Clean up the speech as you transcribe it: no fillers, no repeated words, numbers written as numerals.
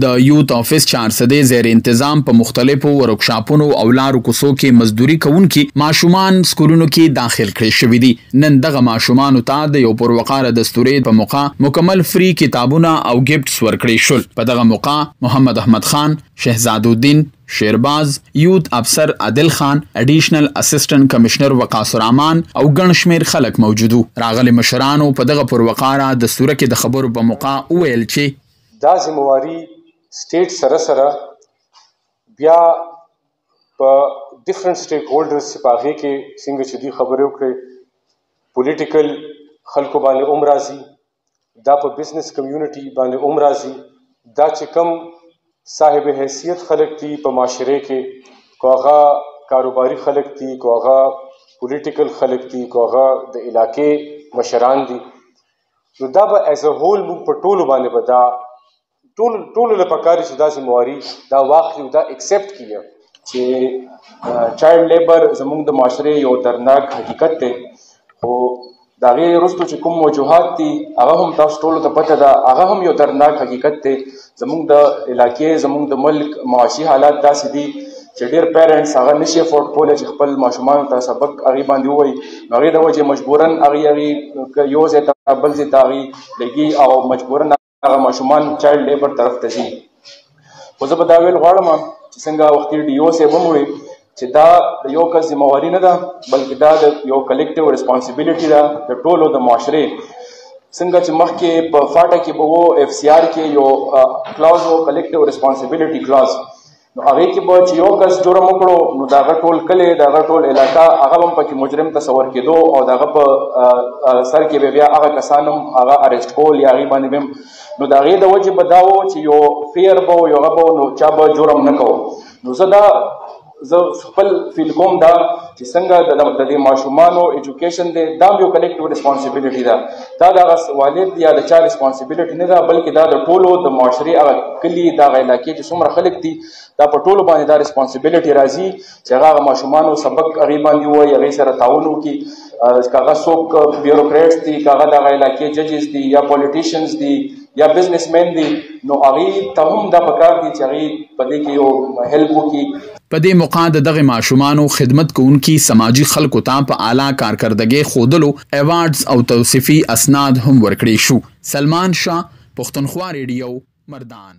د یوت افیس 400 زیر انتظام په مختلفو ورکشاپونو او لارو کوڅو کې مزدوري کوونکي ماشومان سکولونو کې داخل کړي شوي دي. نن دغه ماشومانو ته د یو پروقاره دستوري په موقع مکمل فری کتابونه او گیفټس ورکړي شول. په دغه موقع محمد احمد خان، شهزاد الدین شیرباز، یوت افسر عادل خان، اډیشنل اسسټنټ کمشنر وقاص الرحمن او ګڼ شمیر خلک موجودو. راغلي مشرانو په دغه پروقاره دستوره کې د خبرو په موقع وویل چې دا ذمہواری سټیټ سره سره بیا په ډیفرنٹ سټیک هولډرز چې په هغې کې څنګه چې دوی خبرې وکړې پولیټیکل خلکو باندې هم راځي، دا په بزنس کمیونټي باندې هم راځي، دا چې کوم صاحب حیثیت خلق دي په معاشره کې، کو هغه کاروباري خلق دي، کو هغه پولیټیکل خلق دي، کو هغه د علاقې مشران دي، نو دا به ایز ا هول موږ په ټولو باندې به دا ټولو له پکار چې دا ذمہواري دا واخلي او دا ایکسپټ کړي چې چایلډ لیبر زموږ د معاشره یو درناک حقیقت دی. خو د هغې وروسته چې کوم وجوهات دي هغه هم تاسو ټولو ته پته ده، هغه هم یو درناک حقیقت دی. زموږ د علاقې زموږ د ملک معاشي حالات داسې دي چې ډېر پیرنټس هغه نشي افورډ کولی چې خپل ماشومانو ته سبق هغې باندې ووایي، نو هغې د وجې مجبورا هغې یو ځای ته بل ځای ته هغې لګي او مجبورا هغه ماشومان چایلډ لیبر طرف ته ځي. خو زه به دا ویل غواړم چې څنګه وختي ډي او صاحب هم وویل چې دا د یو کس ذمہواري نه ده بلکې دا د یو کلیکټیو ریسپانسیبیلیټي ده د ټولو د معاشرې. څنګه چې مخکې په فاټه کې به و اف سی آر کې یو کلاوز و کلیکټیو ریسپانسیبیلیټي کلاوز، نو هغې کې به چې یو کس جرم وکړو نو د هغه ټول کلی د هغه ټول علاقه هغه هم پکې مجرم تصور کېدو او د هغه په سر کې به بیا هغه کسان هم هغه اریسټ کول یا هغې باندې به نو د هغې د وجې به دا و چې یو فیر به و یو هغه به نو چا به جرم نه کوو. نو زه خپل فیل کوم دا چې څنګه د دې ماشومانو ایجوکیشن دی دا یو کلیکټیو ریسپانسیبیلیټي ده، دا د هغه والد یا د چا ریسپانسیبیلیټي نه ده بلکې دا د ټولو د معاشرې هغه کلي د هغه علاقې چې څومره خلک دي دا په ټولو باندې دا ریسپانسیبیلیټي راځي چې هغه ماشومانو سبق هغې باندې ووایي، هغې سره تعاون وکړي. که هغه څوک بیوروکریټس دي، که هغه د هغه علاقې ججز دي یا پولیټیشنز دي یا بزنس مین دي، نو هغې ته هم دا پکار دي چې هغې په دې کې یو هیلپ وکړي. په دې موقع د دغه ماشومانو خدمت کوونکي سماجی خلکو ته په اعلی کارکردګۍ ښودلو ایوارډز او توصیفي اسناد هم ورکړي شو. سلمان شاه، پښتونخوا ریډیو، مردان.